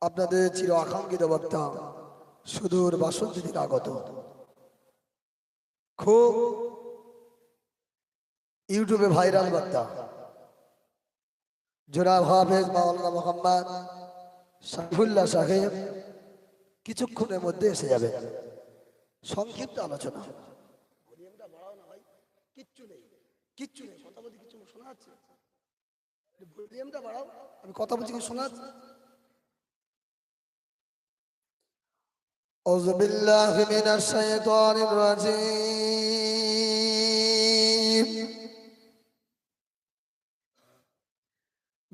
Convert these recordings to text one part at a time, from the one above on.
আপনাদের চির আকাঙ্ক্ষিত বক্তা সুদূর বাসন্তী থেকে আগত, খুব ইউটিউবে ভাইরাল বক্তা জনাব হাফেজ মাওলানা মোহাম্মদ সাইফুল্লাহ সাহেব কিছুক্ষণের মধ্যে এসে যাবেন। সংক্ষিপ্ত আলোচনা। কিচ্ছু নেই, কিচ্ছু নেই, কথা বলতে কিছু শোনা যাচ্ছে? ভলিউমটা বাড়াও, আমি কথা বলছি কি শোনা যাচ্ছে? أعوذ بالله من الشيطان الرجيم.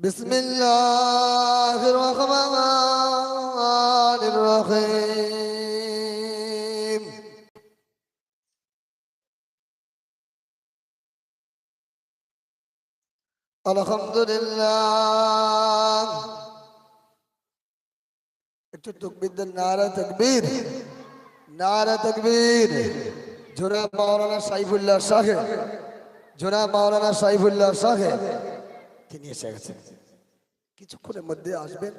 بسم الله الرحمن الرحيم. الحمد لله. একটু তাকবীর দেন, নারা তাকবীর, নারা তাকবীর। জনাব মাওলানা সাইফুল্লাহ সাহেব, জনাব মাওলানা সাইফুল্লাহ সাহেব তিনি এসে গেছেন, কিছুক্ষণের মধ্যে আসবেন।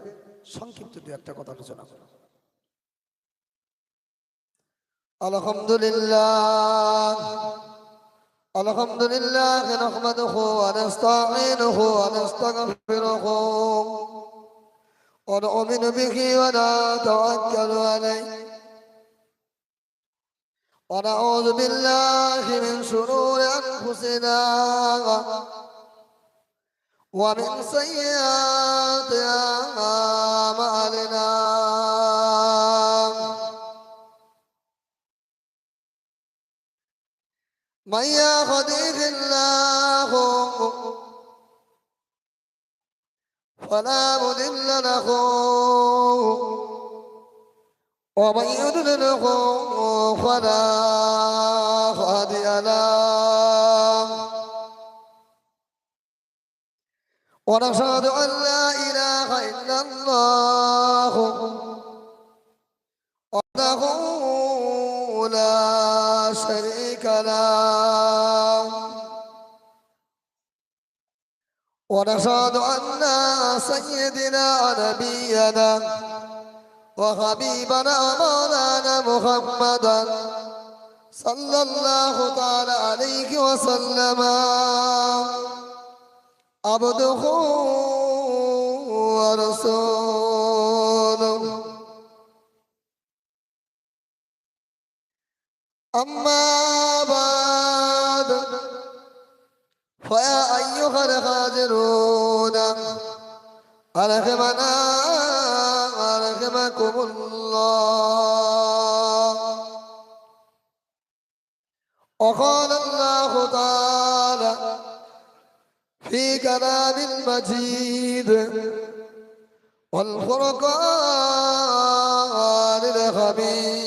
সংক্ষিপ্ত দু একটা কথা আলোচনা করব। আলহামদুলিল্লাহ, আলহামদুলিল্লাহ নাহমাদুহু ওয়া নাস্তাঈনুহু ওয়া নাস্তাগফিরুহু ওয়া নু'মিনু বিহি ওয়া নাতাওয়াক্কালু আলাইহি ওয়া নাউযু বিল্লাহি মিন শুরুরি আনফুসিনা ومن سيئات أعمالنا. من يهده الله فلا مضل له ومن يضلله فلا هادي له. ونشهد أن لا إله إلا الله وحده لا شريك له. ونشهد أن سيدنا ونبينا وحبيبنا مولانا محمدا صلى الله تعالى عليه وسلم عبده ورسوله. أما بعد فيا أيها الحاضرون أرحمنا أرحمكم الله. وقال الله تعالى في كلام المجيد والفرقان الحميد.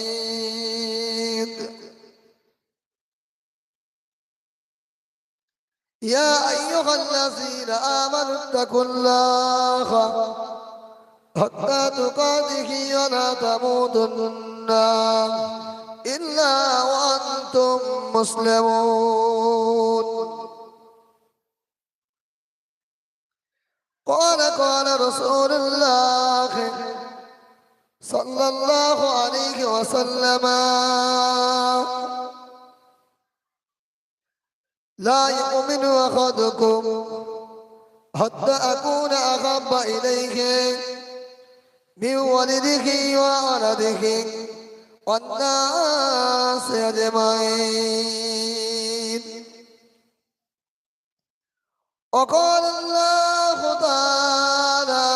يا أيها الذين آمنوا اتقوا الله حتى تقاته ولا تموتن إلا وأنتم مسلمون. قال رسول الله صلى الله عليه وسلم لا يؤمن أحدكم حتى أكون أحب إليه من ولده وولده والناس أجمعين. وقال الله تعالى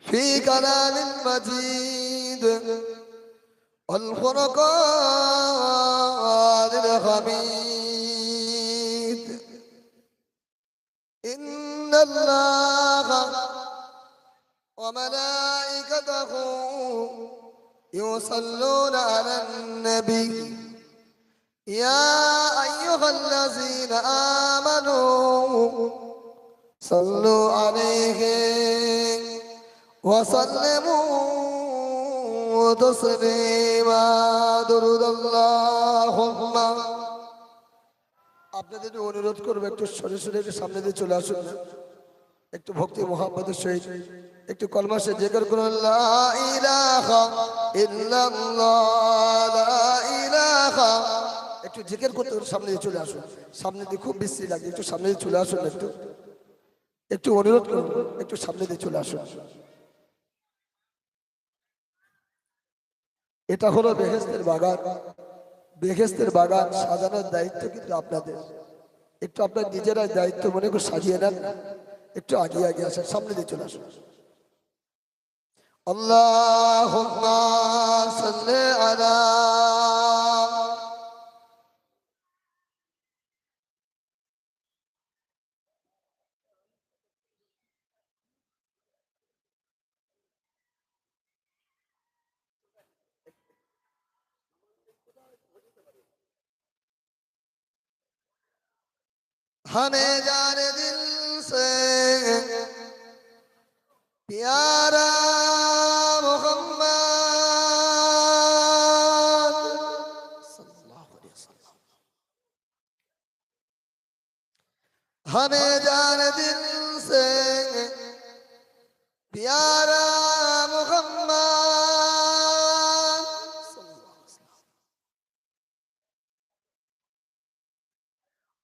في كلام المجيد والفرقان الحميد. إن الله وملائكته يصلون على النبي يا أيها الذين آمنوا صلوا عليه وسلموا تسليما. درود اللهم. আপনাদের অনুরোধ করবো একটু সরে সরে সামনে দিয়ে চলে আসুন, একটু ভক্তি মোহাম্মদের সহিত একটু কলমাসে জিকির করুন লা ইলাহা ইল্লাল্লাহ লা ইলাহা। একটু জিকির করতে সামনে দিয়ে চলে আসুন, সামনে দিয়ে খুব বিশ্রী লাগে, একটু সামনে দিয়ে চলে আসুন, একটু একটু অনুরোধ করুন, একটু সামনে দিয়ে চলে আসুন। এটা হলো বেহেশতের বাগান। বেহেশতের বাগান সাজানোর দায়িত্ব কিন্তু আপনাদের। একটু আপনার নিজেরাই দায়িত্ব মনে করে সাজিয়ে নেন, একটু আগে আগে আসেন, সামনে দিয়ে চলে আসুন। আল্লাহুম্মা সাল্লি আলা हमें जाने दिल से प्यारा मोहम्मद सल्लल्लाहु अलैहि वसल्लम। हमें जाने दिल से प्यारा मोहम्मद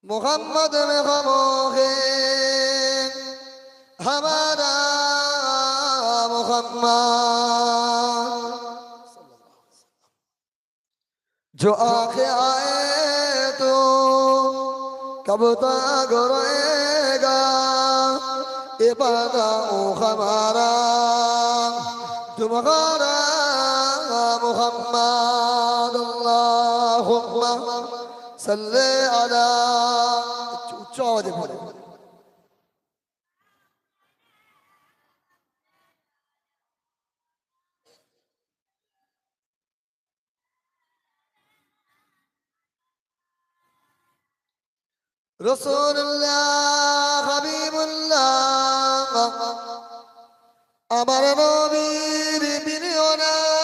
मोहम्मद में खामोगे हमारा मोहम्मद। जो आंखें आए तो कब तक रोएगा ये पता ओ हमारा तुम्हारा मोहम्मद। अल्लाहुम्मा सल्ले अला। उच्च आवाज़े बोले रसूलुल्लाह हबीबुल्लाह আমার নবীর প্রিয় নাম।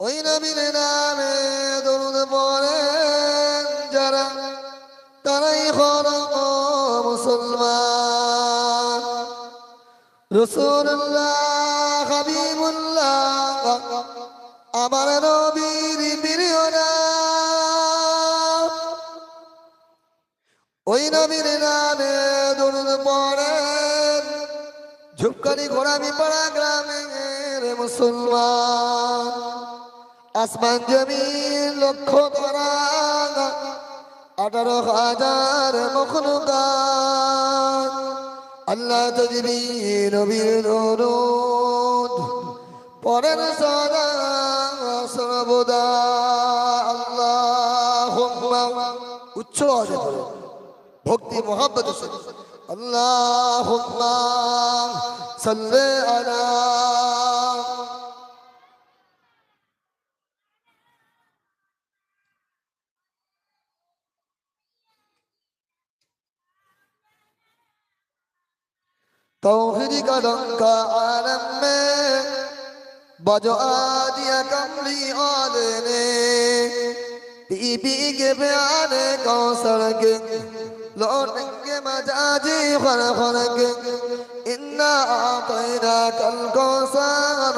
ওই নবীর নামে দরুদ পড়েন যারা তারাই হলো মুসলমান। রাসূলুল্লাহ হাবিবুল্লাহ আমার নবীর প্রিয় নাম। ওই নবীর নামে দরুদ পড়েন ঝুপকানি ঘোরামি পাড়া গ্রামের মুসলমান। আসমান জমিন লক্ষ তারা 18,000 মখলুকাত আল্লাহ তজবি নবীর দরুদ পড়েন সদা সর্বদা। আল্লাহুম্মা উচ্চ আওয়াজে পড়েন ভক্তি মোহাব্বত আল্লাহুম্মা সাল্লি আলা तौहीद का डंका आलम में बजो आदिया कमली औले ने बीबी के बयाने कौसर के लौटेंगे मजाजी खर खर के इन्ना आतैना कल कौसर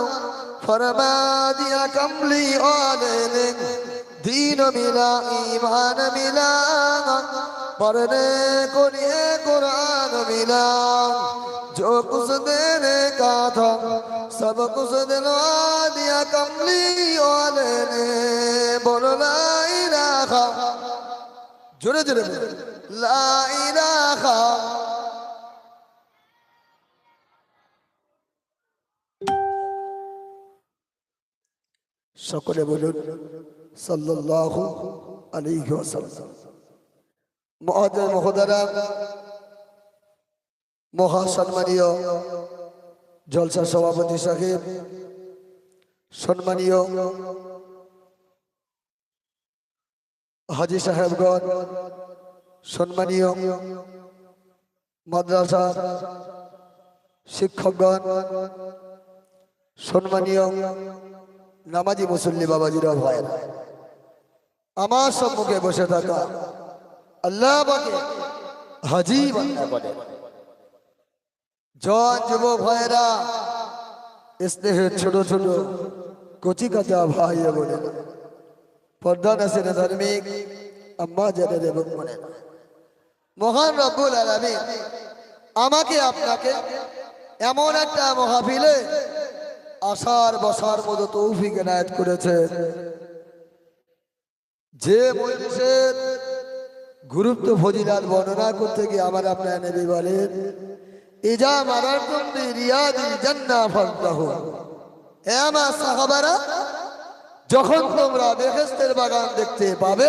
फरमा दिया कमली औले ने दीन मिला ईमान मिला पढ़ने को लिए कुरान मिला। जो कुछ देने का था सब कुछ दिलवा दिया कमली वाले ने। बोलो ला इलाहा जोरे जोरे ला इलाहा। সকলে বলুন সাল্লাল্লাহু আলাইহি ওয়াসাল্লাম। মুআজ্জাজ মুহতারাম মহাসম্মানীয় জলসা সভাপতি সাহেব, সম্মানীয় হাজী সাহেবগণ, সম্মানীয় মাদ্রাসা শিক্ষকগণ, সম্মানীয় নামাজি মুসল্লি বাবাজিরা ভাইরা, আমার সম্মুখে বসে থাকা আল্লাহ পাকে হাজি বান্দা বলে। জওয়ান যুবক ভাইরা, স্নেহের ছোট ছোট কচি কাঁচা ভাই বলে, পর্দা নাসির ধার্মিক আম্মা জানের এবং বলে, মহান রব্বুল আলামিন আমাকে আপনাকে এমন একটা মাহফিলে আসার বসার মতো তৌফিক এনায়েত করেছে, যে মজলিসের গুরুত্ব ফজিলাত বর্ণনা করতে গিয়ে আমার আপনার নবী বলেন, ইজা মারাতুম বিরিয়াদিল জান্নাহ ফারতাহু, হে আমার সাহাবারা, যখন তোমরা বেহেশতের বাগান দেখতে পাবে,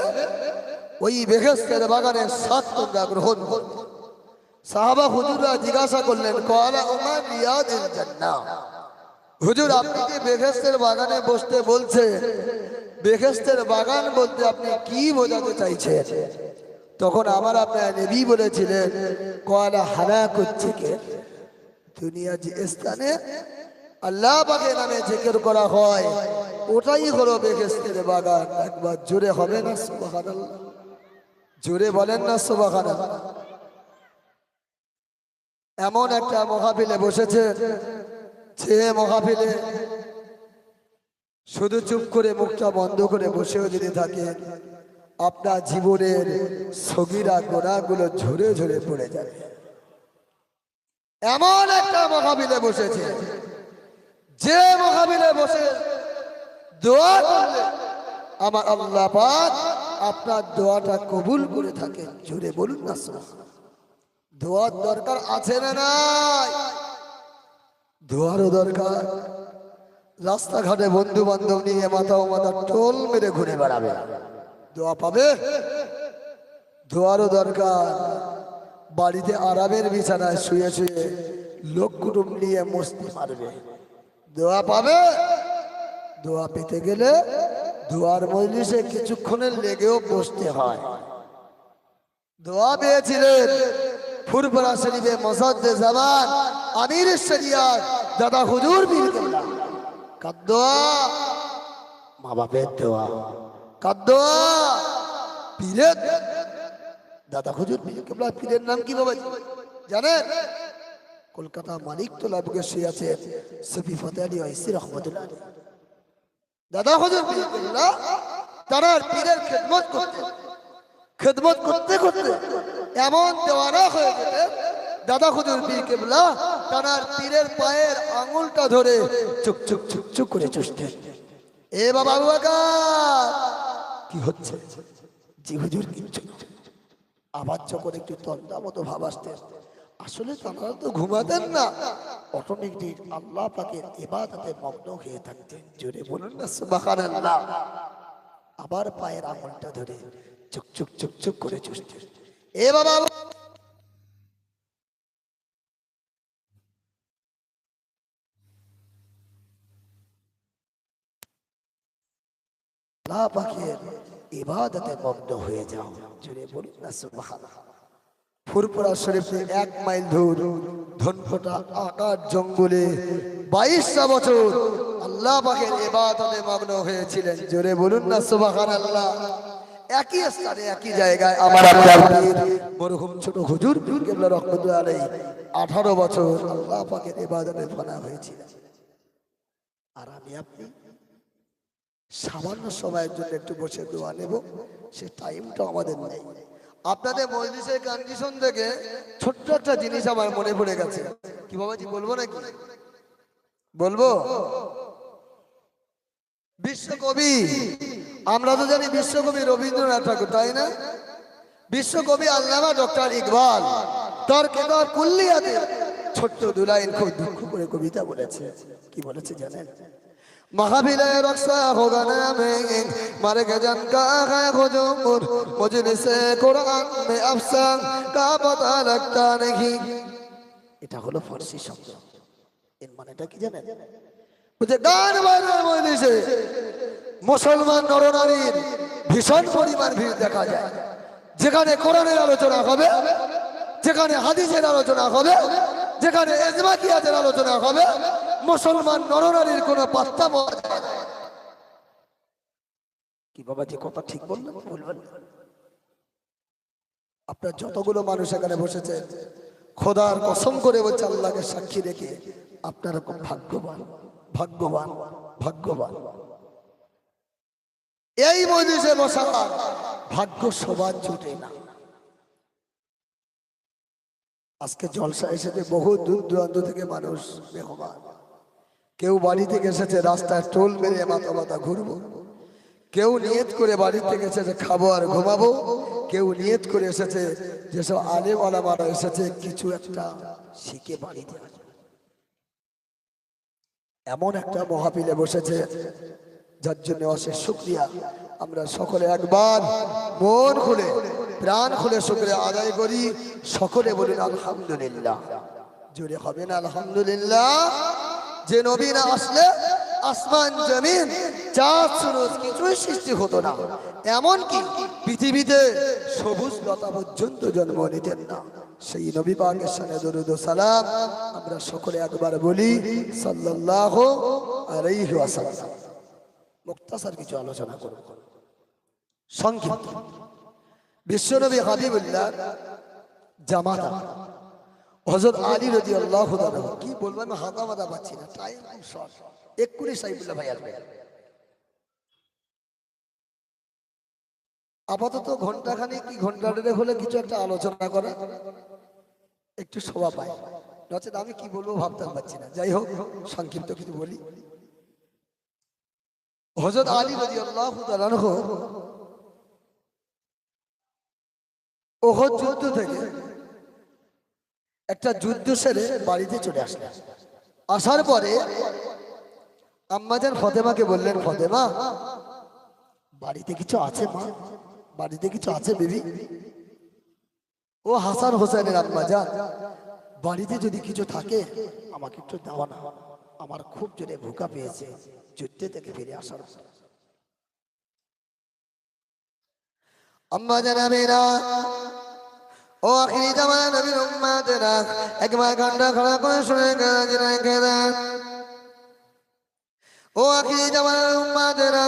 ওই বেহেশতের বাগানের স্বাদ তোমরা গ্রহণ করবে। সাহাবা হুজুররা জিজ্ঞাসা করলেন, ক্বালা ওমা রিয়াদিল জান্নাহ, হুজুর আপনি যে বেহেশতের বাগানে বসতে বলছেন, বেহেশতের বাগান বলতে আপনি কি বোঝাতে চাইছেন? তখন আমার আপনার নবী বলেছিলেন, ক্বালা হালাকুত যিকির, দুনিয়া যে স্থানে আল্লাহ পাকের নামে জিকির করা হয় ওটাই হলো বেহেশতের বাগান। একবার জোরে হবে না সুবহানাল্লাহ? জোরে বলেন না সুবহানাল্লাহ? এমন একটা মাহফিলে বসেছে, যে মাহফিলে শুধু চুপ করে মুখটা বন্ধ করে বসেও যদি থাকেন, আপনার জীবনের সগীরা গোনাগুলো ঝরে ঝরে পড়ে যাবে। এমন একটা মাহফিলে বসেছে, যে মাহফিলে বসে দোয়া করলে আমার আল্লাহ পাক আপনার দোয়াটা কবুল করে থাকেন। জোরে বলুন না সুবহানাল্লাহ? দোয়ার দরকার আছে না নাই? দোয়ারও দরকার। রাস্তাঘাটে বন্ধু বান্ধব নিয়ে মাথা ও মাথা টোল মেরে ঘুরে বেড়াবে, দোয়া পাবে? দোয়ারও দরকার। বাড়িতে আরামের বিছানায় শুয়ে শুয়ে লোক কুটুম নিয়ে মস্তি মারবে, দোয়া পাবে? দোয়া পেতে গেলে দোয়ার মজলিসে কিছুক্ষণের লেগেও বসতে হয়। দোয়া পেয়েছিলেন ফুরফুরা শরীফে মোসাদ্দেদ জামান আমির শরিয়াত দাদা হুজুর পীর কেবলা। কার দোয়া? মা বাপের দোয়া। কার দোয়া? পীরের। দাদা হুজুর পীর কেবলা। পীরের নাম কি বাবা জানেন? কলকাতা মানিকতলা বুকে শুয়ে আছে সফি ফতেহ আলী ওয়াইসি রহমাতুল্লাহ আলাইহি। দাদা হুজুর পীর কেবলা তারা পীরের খেদমত করতে করতে এমন দেওয়ানা হয়ে গেছে, দাদা হুজুর পীর কেবলা তার পীরের পায়ের আঙুলটা ধরে চুক চুক চুক চুক করে চুষতেন। এ বাবা আবু বকর কি হচ্ছে? জি হুজুর কিচ্ছু না। আবার যখন একটু তন্দা মতো ভাব আসতে, আসলে তারা তো ঘুমাতেন না, অটোমেটিক আল্লাহ পাকের ইবাদতে মগ্ন হয়ে থাকতেন। জোরে বলুন না সুবহানাল্লাহ? আবার পায়ের আঙুলটা ধরে চুক চুক চুক চুক করে চুষতেন। এ বাবা আল্লাহ পাকের ইবাদতে মগ্ন হয়ে যাও। জোরে বলুন না সুবহানাল্লাহ? ফুরফুরা শরীফে 1 মাইল দূর ধনফোটা আকার জঙ্গলে 22টা বছর আল্লাহ পাকের ইবাদতে মগ্ন হয়েছিলেন। জোরে বলুন না সুবহানাল্লাহ? একই স্থানে একই জায়গায় আমার আপনার মরহুম ছোট হুজুর পীর কেবলা রহমাতুল্লাহ আলাইহি 18 বছর আল্লাহ পাকের ইবাদতে ফানা হয়েছিলেন। আর আমি আপনি সামান্য সময়ের জন্য একটু বসে দোয়া নেব, সে টাইমটা আমাদের নেই। আপনাদের মজলিসের কন্ডিশন থেকে ছোট্ট একটা জিনিস আমার মনে পড়ে গেছে। কি বাবাজি বলবো নাকি? বলবো? বিশ্বকবি, আমরা তো জানি বিশ্বকবি রবীন্দ্রনাথ ঠাকুর, তাই না? বিশ্বকবি আল্লামা ডক্টর ইকবাল তার কিতাব কুল্লিয়াতে ছোট্ট 2 লাইন খুব দুঃখ করে কবিতা বলেছে। কি বলেছে জানেন? महफिल रक्सा होगा ना में मर के जन का है हुजूर मजलिस कुरान में अफसान का पता लगता नहीं। এটা হলো ফারসি শব্দ। এর মানেটা কি জানেন? বুঝে গান বাজনার মজলিসে মুসলমান নরনারীর ভীষণ পরিমাণ ভিড় দেখা যায়। যেখানে কোরআনের আলোচনা হবে, যেখানে হাদিসের আলোচনা হবে, যেখানে ইজমা কিয়াতের আলোচনা হবে, মুসলমান নরনারীর কোনো পাত্তা পাওয়া যায় না। কি বাবা যে কথা ঠিক বললেন? বলবেন? আপনার যতগুলো মানুষ এখানে বসেছে খোদার কসম করে বলছে, আল্লাহকে সাক্ষী রেখে আপনারা খুব ভাগ্যবান, ভাগ্যবান, ভাগ্যবান। এই মজলিসে বসা ভাগ্য সবার জুটে না। আজকে জলসা এসেছে বহু দূর দূরান্ত থেকে মানুষ মেহমান। কেউ বাড়ি থেকে এসেছে রাস্তায় টোল মেরে মাথা মাথা ঘুরবো, কেউ নিয়ত করে বাড়ি থেকে এসেছে খাবো আর ঘুমাবো, কেউ নিয়ত করে এসেছে যেসব আলেম ওলামারা এসেছে কিছু একটা শিখে বাড়িতে আসবে। এমন একটা মহাপিলে বসেছে যার জন্য অশেষ শুকরিয়া। আমরা সকলে একবার মন খুলে প্রাণ খুলে শুকরিয়া আদায় করি। সকলে বলুন আলহামদুলিল্লাহ। জোরে হবে না আলহামদুলিল্লাহ? যে নবী না আসলে আসমান জমিন চাঁদ সূরজ কিছুই সৃষ্টি হতো না, এমনকি পৃথিবীতে সবুজ লতা পর্যন্ত জন্ম নিতেন না। সেই নবী পাকের সাথে দরুদ ও সালাম আমরা সকলে একবার বলি সাল্লাল্লাহু আলাইহি ওয়াসাল্লাম। মুক্তাসার কিছু আলোচনা করব সংক্ষিপ্ত। বিশ্বনবী হাবিবুল্লাহ জামাতা হযরত আলী রাদিয়াল্লাহু তাআলা, কি বলবো আমি হাতা মাথা পাচ্ছি না, টাইম খুব শর্ট। এক্ষুনি সাইফুল্লাহ ভাই আসবে। আপাতত ঘন্টাখানি কি ঘন্টা দেড়েক হলে কিছু একটা আলোচনা করা একটু শোভা পায়, নচেত আমি কি বলবো ভাবতে পারছি না। যাই হোক সংক্ষিপ্ত কিছু বলি। হযরত আলী রাদিয়াল্লাহু তাআলা উহুদ যুদ্ধ থেকে একটা যুদ্ধ সেরে বাড়িতে চলে আসলেন। আসার পরে আম্মাজান ফাতেমাকে বললেন, ফাতেমা বাড়িতে কিছু আছে মা? বাড়িতে কিছু আছে বিবি? ও হাসান হোসেনের আম্মাজান, বাড়িতে যদি কিছু থাকে আমাকে একটু দাও না, আমার খুব জোরে ভুকা পেয়েছে যুদ্ধ থেকে ফিরে আসার। আম্মাজান আমিনা ও আখিরি জামানা নবীর উম্মতেরা একবার কান্না খাড়া করে শুনে গেলেন। ও আখিরি জামানার উম্মতেরা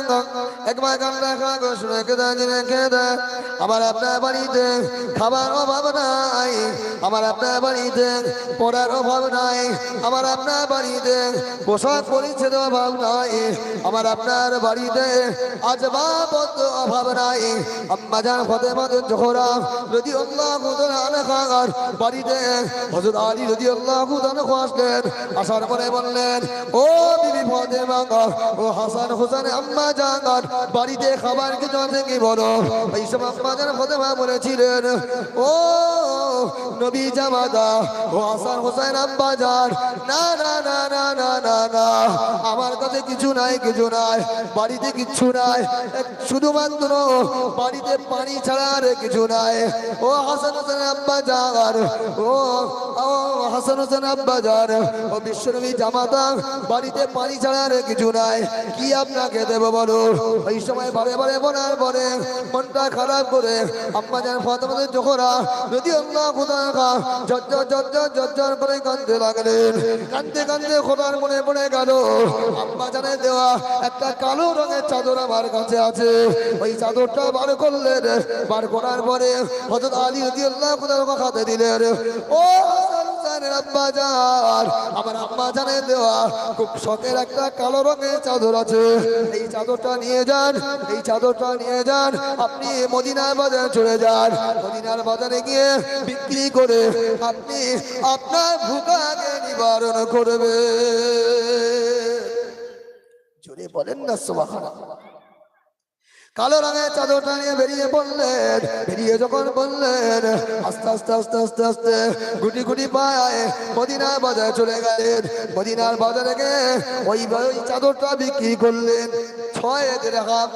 একবার কান্না খাড়া করে শুনে গেলেন। আমার আপনার বাড়িতে খাবার অভাব নাই, আমার আপনার বাড়িতে পড়ার অভাব নাই, আমার আপনার বাড়িতে পোশাক পরিচ্ছদের অভাব নাই, আমার আপনার বাড়িতে আসবাবপত্র অভাব নাই। আম্মাজান ফাতেমা জোহরা রাদিয়াল্লাহু তাআলা আনহার বাড়িতে হযরত আলী রাদিয়াল্লাহু তাআলা আসলেন। আসার পরে বললেন, ও বিবি ফাতেমা, ও হাসান হোসেন আম্মাজান বাড়িতে খাবার কিছু আছে কি বলো? এই সব আম্মাজান ফাতেমা বলেছিলেন, ও নবী জামাতা ও হাসান হোসেন আম্মাজান, না না না না না না না, আমার কাছে কিছু নাই, কিছু নাই, বাড়িতে কিচ্ছু নাই, শুধুমাত্র বাড়িতে পানি ছাড়া আর কিছু নাই। ও হাসান হোসেন আব্বাজান, ও হাসান হোসেন আব্বাজান, ও বিশ্বনবী জামাতা বাড়িতে পানি ছাড়া আর কিছু নাই, কি আপনাকে দেব বলো? এই সময় বারে বারে বলার পরে মনটা খারাপ করে আম্মাজান ফাতেমা জোহরা রাদিয়াল্লাহু তাআলা ঝরঝর ঝরঝর ঝরঝর করে কাঁদতে লাগলেন। কাঁদতে কাঁদতে খোদার মনে পড়ে গেল আম্মাজানের দেওয়া একটা কালো রঙের চাদর আমার কাছে আছে। ওই চাদরটা বার করলেন, বার করার পরে হযরত আলী রাদিয়াল্লাহু তাআলা হাতে দিলেন। ও হাসানের আব্বাজান, আমার আম্মাজানের দেওয়া খুব শখের একটা কালো রঙের চাদর আছে, এই চাদরটা নিয়ে যান, এই চাদরটা নিয়ে যান, আপনি মদিনার বাজারে চলে যান, মদিনার বাজারে গিয়ে বিক্রি করে আপনি আপনার ভুকাকে নিবারণ করবে। জোরে বলেন না সুবহানাল্লাহ। কালো রঙের চাদরটা নিয়ে বেরিয়ে পড়লেন। বেরিয়ে যখন বললেন, আস্তে আস্তে আস্তে আস্তে আস্তে গুটি গুটি পায় মদিনার বাজারে চলে গেলেন। মদিনার বাজারে গিয়ে ওই চাদরটা বিক্রি করলেন 6 দিরহাম।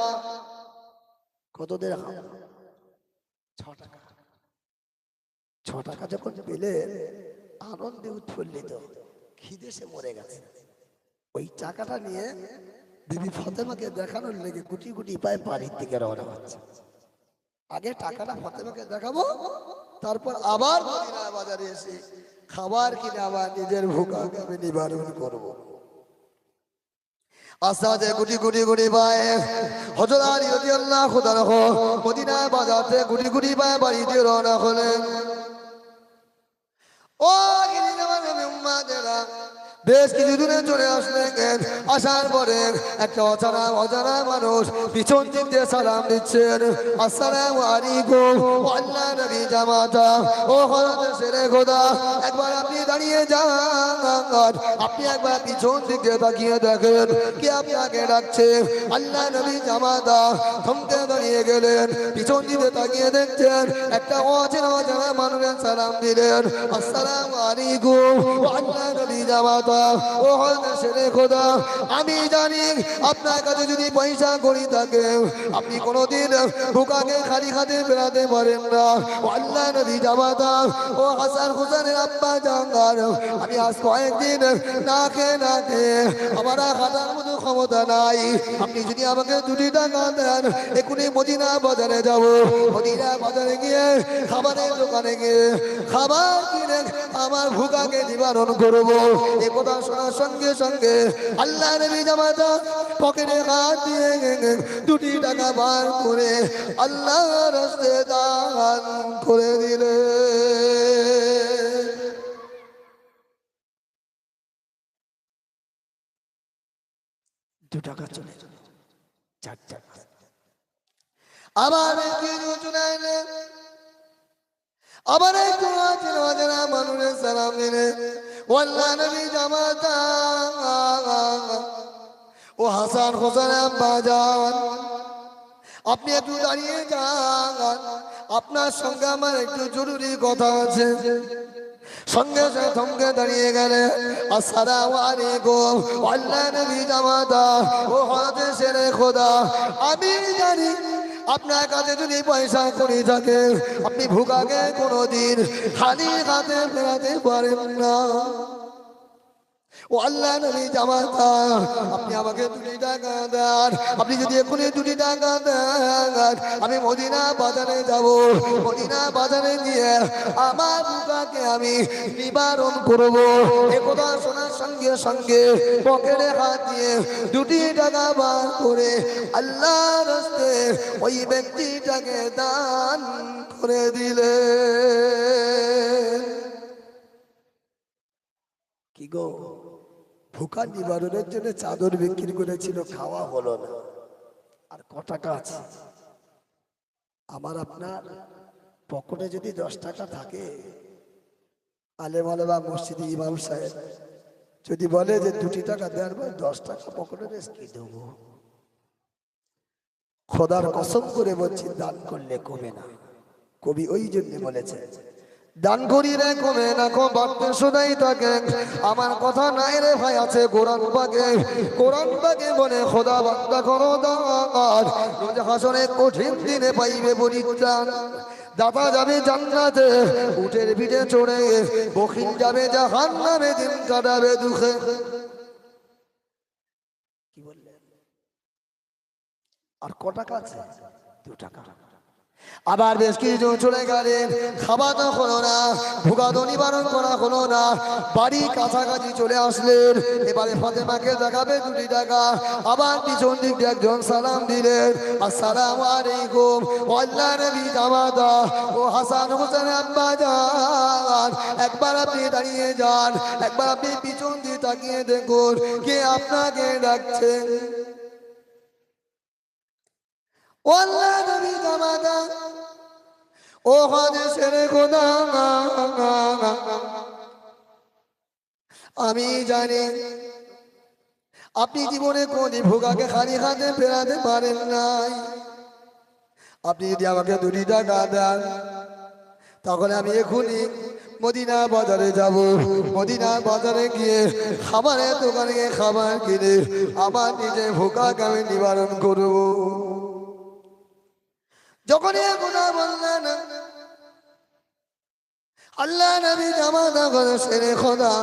কত দিরহাম? 6 টাকা। 6 টাকা যখন পেলেন আনন্দে উৎফুল্লিত, খিদে সে মরে গেছে। ওই টাকাটা নিয়ে বিবি ফাতেমাকে দেখানোর লেগে গুটি গুটি পায়ে বাড়ির দিকে রওনা হচ্ছে। আগে টাকাটা ফাতেমাকে দেখাবো, তারপর আবার মদিনা বাজারে এসে খাবার কিনে আবার নিজের ভুকাকে আমি নিবারণ করবো। আসাতে গুটি গুটি গুটি পায়ে হযরত আলী রাদিয়াল্লাহু তাআলা মদিনা বাজাতে গুটি গুটি পায়ে বাড়িতে রওনা হলেন। ও উম্মাদেরা বেশ কিছু দূরে চলে আসলেন। আসার পরে একটা অজানা মানুষ পিছন দিক দিয়ে সালাম দিচ্ছেন, আসসালামু আলাইকুম। আল্লাহ নবী জামাতা ও হযরত শেরে খোদা, একবার আপনি দাঁড়িয়ে যান, আপনি একবার পিছন দিক দিয়ে তাকিয়ে দেখেন কে আপনাকে ডাকছে। আল্লাহ নবী জামাতা থমকে দাঁড়িয়ে গেলেন, পিছন দিকে তাকিয়ে দেখছেন একটা অজানা মানুষের সালাম দিলেন, আসসালামু আলাইকুম। আল্লাহ নবী জামাতা ও হযরত শেরে খোদা, আমি জানি আপনার কাছে যদি পয়সা করি থাকে আপনি কোনোদিন বুকাকে খালি হাতে বেরাতে পারেন না। আল্লাহ নবী জামাতা ও হাসান হোসেনের আব্বা জাঙ্গার, আমি আজ কয়েকদিন না খেয়ে আমার হাঁটার মতো ক্ষমতা নাই। আপনি যদি আমাকে 2 টাকা দেন এখনই মদিনা বাজারে যাব, মদিনা বাজারে গিয়ে খাবারের দোকানে গিয়ে খাবার কিনে আমার ভুকাকে নিবারণ করবো। এ কথা শোনার সঙ্গে সঙ্গে আল্লাহ নবী জামাতা পকেটে হাত দিয়ে 2 টাকা বার করে আল্লাহর রাস্তায় দান করে দিলে। টাকা চলে 4 টাকা আবার আবার একটু অজানা মানুষের সালাম দিলে। আল্লাহ নবী জামাতা ও হাসান হোসেন আব্বা যান, আপনি একটু দাঁড়িয়ে যান, আপনার সঙ্গে আমার একটু জরুরি কথা আছে। সঙ্গে সঙ্গে থমকে দাঁড়িয়ে গেলে, আসসালামু আলাইকুম। আল্লাহ নবী জামাতা ও হযরত শেরে খোদা, আমি জানি আপনার কাছে যদি পয়সা করি থাকে আপনি ভুকাকে কোনোদিন খালি হাতে ফেরাতে পারেন না। ও আল্লাহ নবী জামাতা, আপনি আমাকে 2 টাকা দেন, আপনি যদি এখনই 2 টাকা দেন আমি মদিনা বাজারে যাব, মদিনা বাজারে গিয়ে আমার বুকাকে আমি নিবারণ করব। এ কথা শোনার সঙ্গে সঙ্গে পকেটে হাত দিয়ে 2 টাকা বার করে আল্লাহর রাস্তায় ওই ব্যক্তিটাকে দান করে দিলে। কি গো, ভুকা নিবারণের জন্য চাদর বিক্রি করেছিল, খাওয়া হলো না, আর ক টাকা আছে? আমার আপনার পকেটে যদি 10 টাকা থাকে, আলেম আলেমা মসজিদে ইমাম সাহেব যদি বলে যে 2 টাকা দেন, 10 টাকা পকেটে রেখে কি দেবো? খোদার কসম করে বলছি দান করলে কমে না। কবি ওই জন্য বলেছে দান করিলে কমে না, বাড়তে শোনাই থাকে। আমার কথা নাই রে ভাই, আছে কোরআন পাকে। কোরআন পাকে বলে খোদা বান্দা করো দান, রোজ হাসরে কঠিন দিনে পাইবে পরিত্রাণ। দাতা যাবে জান্নাতে উটের পিঠে চড়ে, বখিল যাবে জাহান্নামে দিন কাটাবে দুঃখে। কি বললেন? আর ক টাকা আছে? 2 টাকা। আবার বেশ কিছু চলে গেলেন, খাওয়া তো হলো না, ভুগা তো নিবারণ করা হলো না, বাড়ি কাছাকাছি চলে আসলেন। এবারে ফাতেমাকে দেখাবে 2 টাকা। আবার পিছন দিক দিয়ে একজন সালাম দিলেন, আসসালামু আলাইকুম। আল্লাহ নবী জামাতা ও হাসান হোসেন আব্বা যান, একবার আপনি দাঁড়িয়ে যান, একবার আপনি পিছন দিয়ে তাকিয়ে দেখুন কে আপনাকে ডাকছে। আল্লাহ নবী জামাতা ও হযরত শেরে খোদা, আমি জানি আপনি জীবনে কোনদিন ভোগাকে খালি হাতে ফেরাতে পারেন নাই। আপনি যদি আমাকে 2 টাকা দেন তাহলে আমি এখনই মদিনা বাজারে যাব, মদিনা বাজারে গিয়ে খাবারের দোকানে গিয়ে খাবার কিনে আমার নিজে ভোগাকে আমি নিবারণ করব। যখন কথা বললেন, আল্লাহ নবী জামাতা করে শেরে খোদা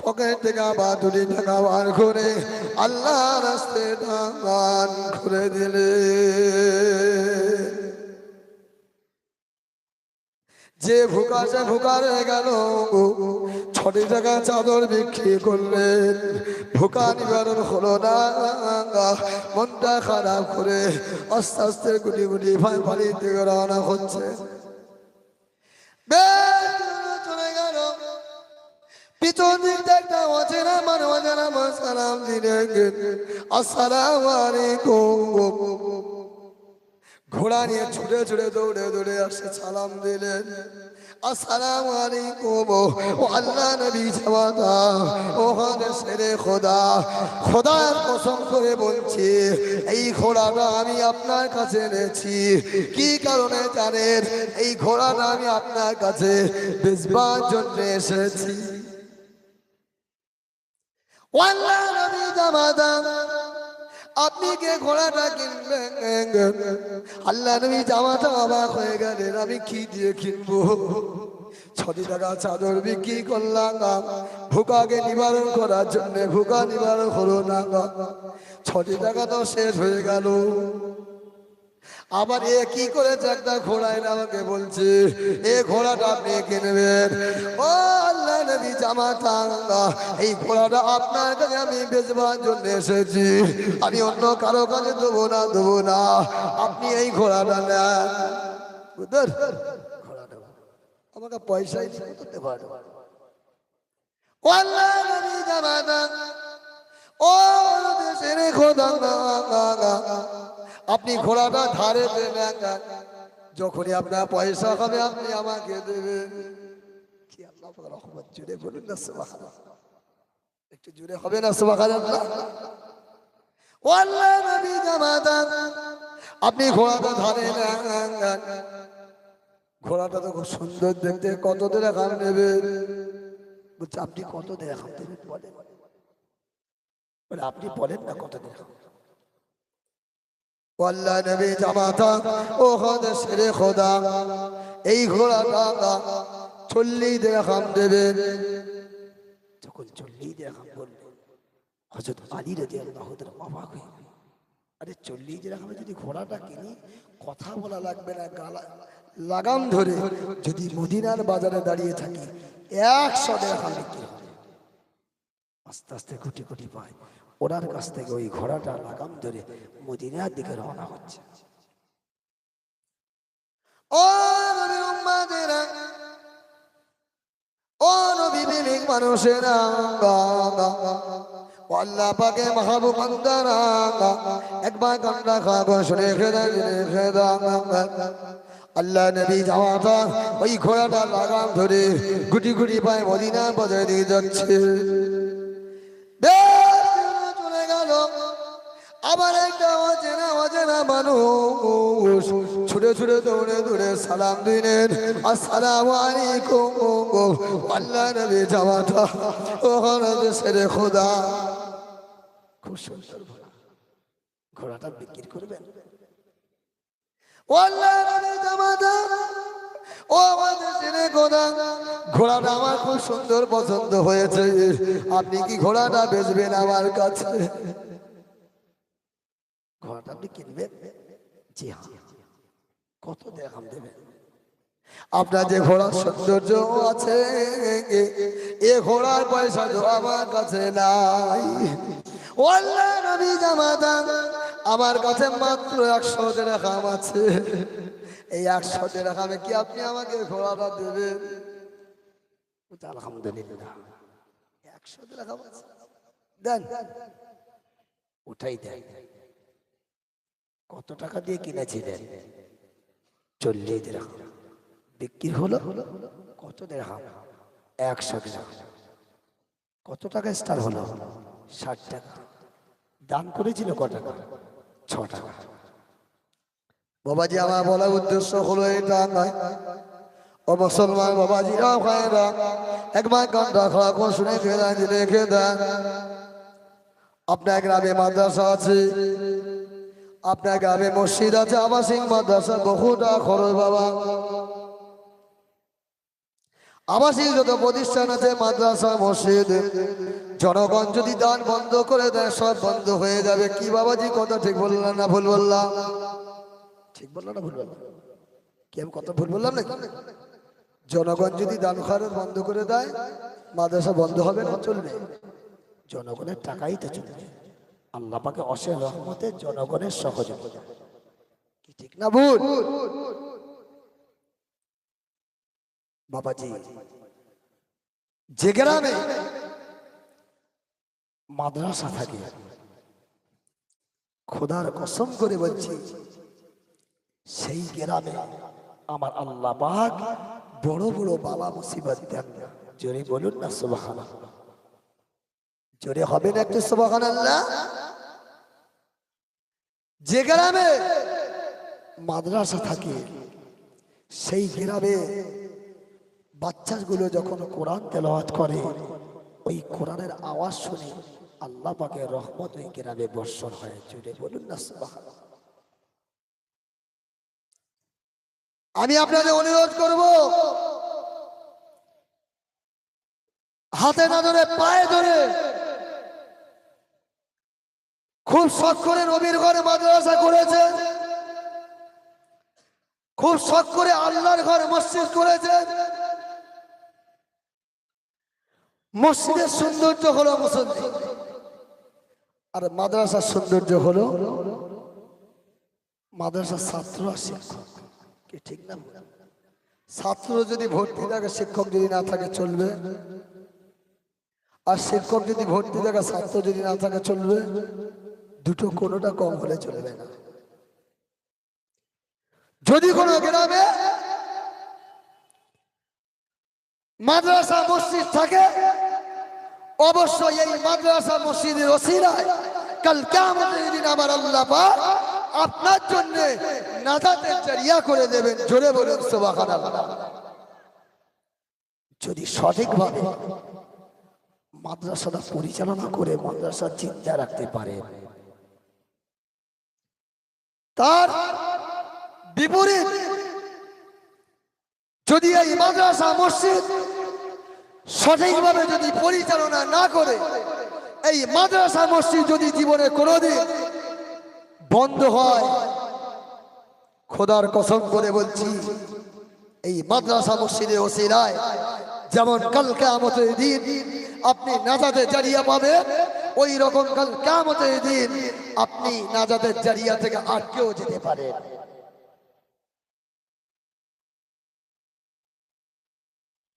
পকেট থেকে আবার 2 টাকা বার করে আল্লাহ রাস্তায় দান করে দিলে। যে ভুকা সে ভুকা রয়ে গেল, 6 টাকা চাদর বিক্রি করলেন, ভুকা নিবারণ হলো না। মনটা খারাপ করে আস্তে আস্তে গুটি গুটি বাড়ির দিকে রওনা হচ্ছে। চলে গেল, পিছন দিক একটা অচেনা মানুষ সালাম দিলেন, আসসালামু আলাইকুম। ঘোড়া নিয়ে ছুটে ছুটে দৌড়ে দৌড়ে আসে, সালাম দিলেন, আসসালামু আলাইকুম। ও আল্লাহ নবী জামাতা, ও হাদিসের খোদা, খোদার কসম করে বলছি, এই ঘোড়াটা আমি আপনার কাছে এনেছি। কি কারণে জানেন? এই ঘোড়াটা আমি আপনার কাছে বেচবার জন্য এসেছি। ও আল্লাহ নবী জামাতা, আপনি কে ঘোড়াটা কিনবেন? আল্লাহ নবী জামাতা অবাক হয়ে গেলেন, আমি কি দিয়ে কিনবো? 6 টাকা চাদর বিক্রি করলাম ভুকাকে নিবারণ করার জন্য, ভুকা নিবারণ হলো না। 6 টাকা তো শেষ হয়ে গেল। আবার এ কি করেছে? একটা ঘোড়া এনে আমাকে বলছে এ ঘোড়াটা আপনি কিনবেন। ও আল্লাহ নবী জামাতা, এই ঘোড়াটা আপনার কাছে আমি বেচবার জন্য এসেছি, আমি অন্য কারো কাছে দেবো না, আপনি এই ঘোড়াটা নেন। আমাকে পয়সাই দিতে পারো। ও আল্লাহ নবী জামাতা, ও দেশের খোদা, আপনি ঘোড়াটা ধারে দেন, যখনই আপনার পয়সা হবে আপনি আমাকে দেবেন। কি আল্লাহ রহমত, জুড়ে বলুন না সুবহানাল্লাহ, একটু জুড়ে হবে না সুবহানাল্লাহ। ও আল্লাহ নবী জামাতা, আপনি ঘোড়াটা ধারে নেন। ঘোড়াটা তো খুব সুন্দর দেখতে, কত দেখাম নেবেন? বলছে আপনি কত দেখাম দেবেন বলেন? বলে আপনি বলেন না কত দেখাম। আল্লাহ নবী জামাতা, ও হাদিসের খোদা, এই ঘোড়াটা 40 দিরহাম দেবেন। যখন 40 দিরহাম বললেন, হযরত আলী রাদিয়াল্লাহু তাআলা অবাক হয়ে গেলেন। আরে 40 দিরহামে যদি ঘোড়াটা কিনি, কথা বলা লাগবে না, লাগাম ধরে যদি মদিনার বাজারে দাঁড়িয়ে থাকি 100 দিরহাম বিক্রি হবে। আস্তে আস্তে কোটি কোটি পায়, ওনার কাছ থেকে ওই ঘোড়াটা লাগাম ধরে মদিনার দিকে রওনা হচ্ছে। ও নবীর উম্মতেরা, ও নবী প্রেমিক মানুষেরা, আল্লাহ পাকে মাহবুব বান্দারা, একবার কান্না খাবো শুনে খেদা। আল্লাহ নবী জামাতা ওই ঘোড়াটা লাগাম ধরে গুটি গুটি পায় মদিনার বাজারে দিয়ে যাচ্ছে। চলে গেল, আবার একটা অচেনা মানুষ ছুটে ছুটে দৌড়ে দৌড়ে সালাম দিলেন, আসসালামু আলাইকুম। আল্লাহ নবী জামাতা, ও হাদিসের খোদা, খুব সুন্দর ঘোড়াটা বিক্রি করবেন? ও আল্লাহ নবী জামাতা, ও হাদিসের খোদা, ঘোড়াটা আমার খুব সুন্দর পছন্দ হয়েছে, আপনি কি ঘোড়াটা বেচবেন আমার কাছে? ঘোড়াটা আপনি কিনবেন? জি হ্যাঁ। কত দিরহাম দেবেন? আপনার যে ঘোড়ার সৌন্দর্য আছে, এ ঘোড়ার পয়সা তো আমার কাছে নাই। ও আল্লাহ নবী জামাতা, আমার কাছে মাত্র 100 দিরহাম আছে, এই 100 দিরহামে কি আপনি আমাকে ঘোড়াটা দেবেন? আলহামদুলিল্লাহ, 100 দিরহাম আছে, দেন, উঠাই দেন। কত টাকা দিয়ে কিনেছিলেন? 40 দিরহাম। বিক্রি হলো কত দিরহাম? 100 দিরহাম। কত টাকা স্টার হলো? 60 টাকা। দান করেছিল কত টাকা? 6 টাকা। বাবাজি, আমার বলার উদ্দেশ্য হলো এটা নয়, ও মুসলমান বাবাজিরা ভাইরা, একবার গানটা খারাপ শুনে রেখে দেন। আপনার গ্রামে মাদ্রাসা আছে, আপনার গ্রামে মসজিদ আছে, আবাসিক মাদ্রাসা, বহুটা খরচ বাবা। আবাসিক যত প্রতিষ্ঠান আছে, মাদ্রাসা, মসজিদ, জনগণ যদি দান বন্ধ করে দেয় সব বন্ধ হয়ে যাবে। কি বাবাজি কথা ঠিক বললাম না ভুল বললাম? ঠিক বললাম না ভুল বললাম? কি আমি কথা ভুল বললাম নাকি? জনগণ যদি দান খরচ বন্ধ করে দেয় মাদ্রাসা বন্ধ হবে না, চলবে? জনগণের টাকাই তো চলবে। আল্লাহ পাকে অশেষ রহমতে জনগণের সহযোগিতা, কি ঠিক না ভুল? বাবাজি, যে গ্রামে মাদ্রাসা থাকে, খোদার কসম করে বলছি সেই গ্রামে আমার আল্লাহ পাক বড় বড় বালা মুসিবত দেন। জোরে বলুন না সুবহানাল্লাহ। জোরে হবে না একটু সুবহানাল্লাহ? যে গ্রামে মাদ্রাসা থাকে সেই গ্রামে বাচ্চাগুলো যখন কোরআন তেলাওয়াত করে, ওই কোরআনের আওয়াজ শুনে আল্লাহ পাকের রহমত ওই গ্রামে বর্ষণ হয়। জোরে বলুন না সুবহানাল্লাহ। আমি আপনাদের অনুরোধ করব, হাতে না ধরে পায়ে ধরে খুব শখ করে নবীর ঘরে মাদ্রাসা করেছে, খুব শখ করে আল্লাহর ঘরে মসজিদ করেছে। মসজিদের সৌন্দর্য হলো মুসল্লি, আর মাদ্রাসার সৌন্দর্য হলো মাদ্রাসার ছাত্র আর শিক্ষক, কি ঠিক না? ছাত্র যদি ভর্তি থাকে, শিক্ষক যদি না থাকে চলবে? আর শিক্ষক যদি ভর্তি থাকে, ছাত্র যদি না থাকে চলবে? দুটো কোনোটা কম হলে চলবে না। যদি কোনো গ্রামে মাদ্রাসা মসজিদ থাকে, অবশ্যই এই মাদ্রাসা মসজিদের ওসিলায় কাল কিয়ামতের দিন আমার আল্লাহ পাক আপনার জন্য নাজাতের জরিয়া করে দেবেন। জোরে বলুন সুবহানাল্লাহ। যদি সঠিকভাবে মাদ্রাসাটা পরিচালনা করে মাদ্রাসা চিন্তা রাখতে পারে, তার বিপরীত যদি এই মাদ্রাসা মসজিদ সঠিকভাবে যদি পরিচালনা না করে, এই মাদ্রাসা মসজিদ যদি জীবনে কোনোদিন বন্ধ হয়, খোদার কসম করে বলছি এই মাদ্রাসা মসজিদের ওসিলায় যেমন কাল কিয়ামতের দিন আপনি নাজাতের জারিয়া পাবেন, ওই রকম কাল কিয়ামতের দিন আপনি নাজাতের জারিয়া থেকে আটকেও যেতে পারেন।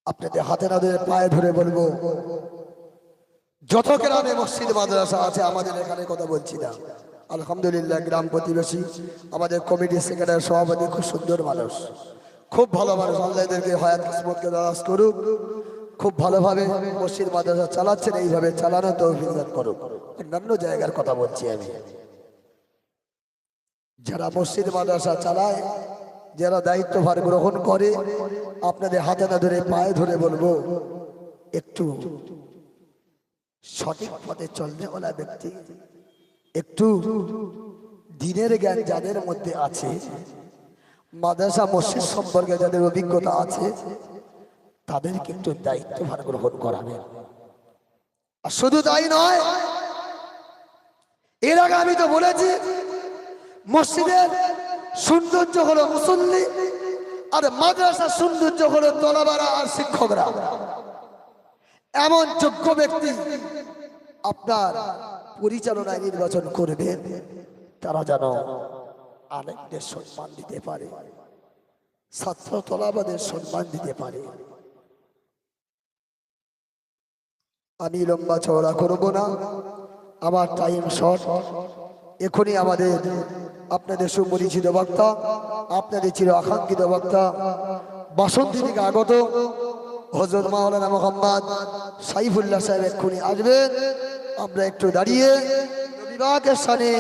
আপনাদের হাতে না ধরে পায়ে ধরে বলবো, যত গ্রামে মসজিদ মাদ্রাসা আছে, আমাদের এখানে কথা বলছি না, আলহামদুলিল্লাহ গ্রাম প্রতিবেশী আমাদের কমিটি সেক্রেটারি সভাপতি খুব সুন্দর মানুষ, খুব ভালো মানুষ, আল্লাহ এদেরকে হায়াত কিসমতকে দারাজ করুক, খুব ভালোভাবে মসজিদ মাদ্রাসা চালাচ্ছেন, এইভাবে চালানো তৌফিক দান করুক। অন্যান্য জায়গার কথা বলছি আমি, যারা মসজিদ মাদ্রাসা চালায়, যারা দায়িত্বভার গ্রহণ করে, আপনাদের হাতে না ধরে পায়ে ধরে বলবো, একটু সঠিক পথে চলতে ওলা ব্যক্তি, একটু দিনের জ্ঞান যাদের মধ্যে আছে, মাদ্রাসা মসজিদ সম্পর্কে যাদের অভিজ্ঞতা আছে, তাদেরকে একটু দায়িত্বভার গ্রহণ করাবেন। আর শুধু তাই নয়, এর আগে আমি তো বলেছি মসজিদের সৌন্দর্য হলো মুসল্লি, আর মাদ্রাসার সৌন্দর্য হলো তলাবারা আর শিক্ষকরা। এমন যোগ্য ব্যক্তি আপনার পরিচালনায় নির্বাচন করবেন, তারা যেন আলেমদের সম্মান দিতে পারে, ছাত্র তলাবাদের সম্মান দিতে পারে। আমি লম্বা চওড়া করব না, আমার টাইম শর্ট। এখনই আমাদের আপনাদের সুপরিচিত বক্তা, আপনাদের চির আকাঙ্ক্ষিত বক্তা, বাসন্তী থেকে আগত হযরত মাওলানা মুহাম্মদ সাইফুল্লাহ সাহেব এক্ষুনি আসবেন। আমরা একটু দাঁড়িয়ে নবীবাকের সানে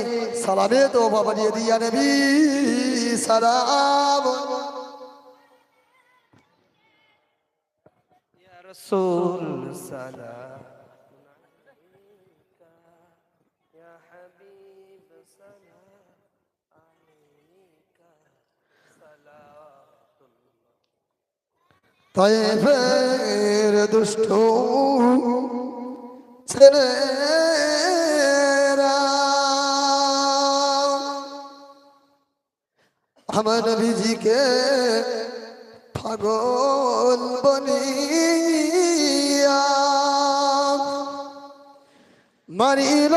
সালামে তো বাবা দিয়ে দিয়া নবী সালাম। ইয়া রাসূল সালাম আলাইকা, ইয়া হাবিব সালাম আলাইকা, সালাতুল্লাহ। তায়েফের দুষ্ট ছেলেরা আমার নবীজিকে পাগল বনিয়া মারিল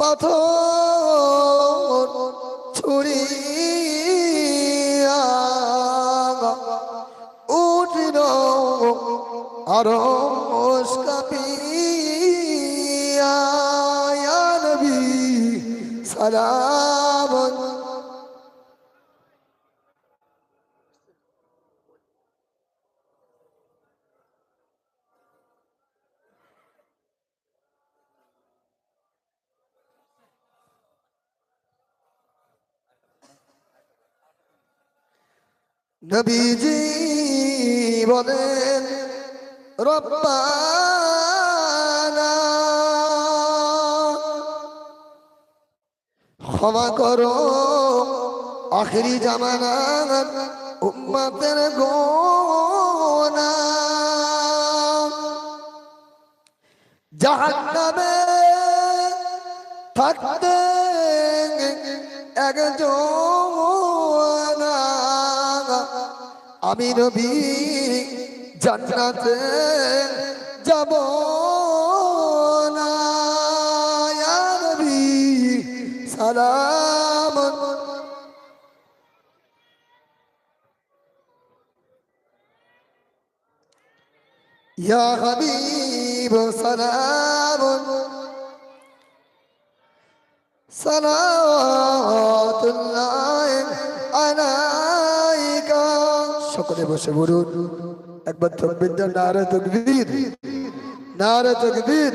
পাথর ছুড়িয়া উঠিল আরো কাঁপিয়া ইয়া নবী সালাম নবীজি বলেন রব্বানা ক্ষমা করো আখেরি জামানাত উম্মতের গুনাহ জাহান্নামে থাকতে একজন আমি নবী জান্নাতে যাব না ইয়া নবী সালাম ইয়া হাবিব সালাম সালাতুল্লাহ আলাইকা সকলে বসে বলুন একবার তাকবীর দেন নারে তাকবীর নারে তাকবীর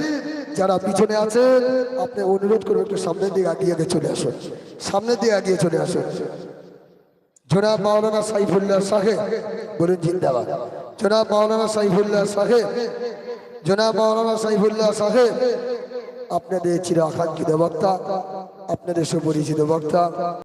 যারা পিছনে আছেন আপনি অনুরোধ করব একটু সামনের দিকে আগিয়ে চলে আসুন সামনের দিকে আগিয়ে চলে আসুন জনাব মাওলানা সাইফুল্লাহ সাহেব বলুন জিন্দাবাদ জনাব মাওলানা সাইফুল্লাহ সাহেব জনাব মাওলানা সাইফুল্লাহ সাহেব আপনাদের চির আকাঙ্ক্ষিত বক্তা আপনাদের সুপরিচিত বক্তা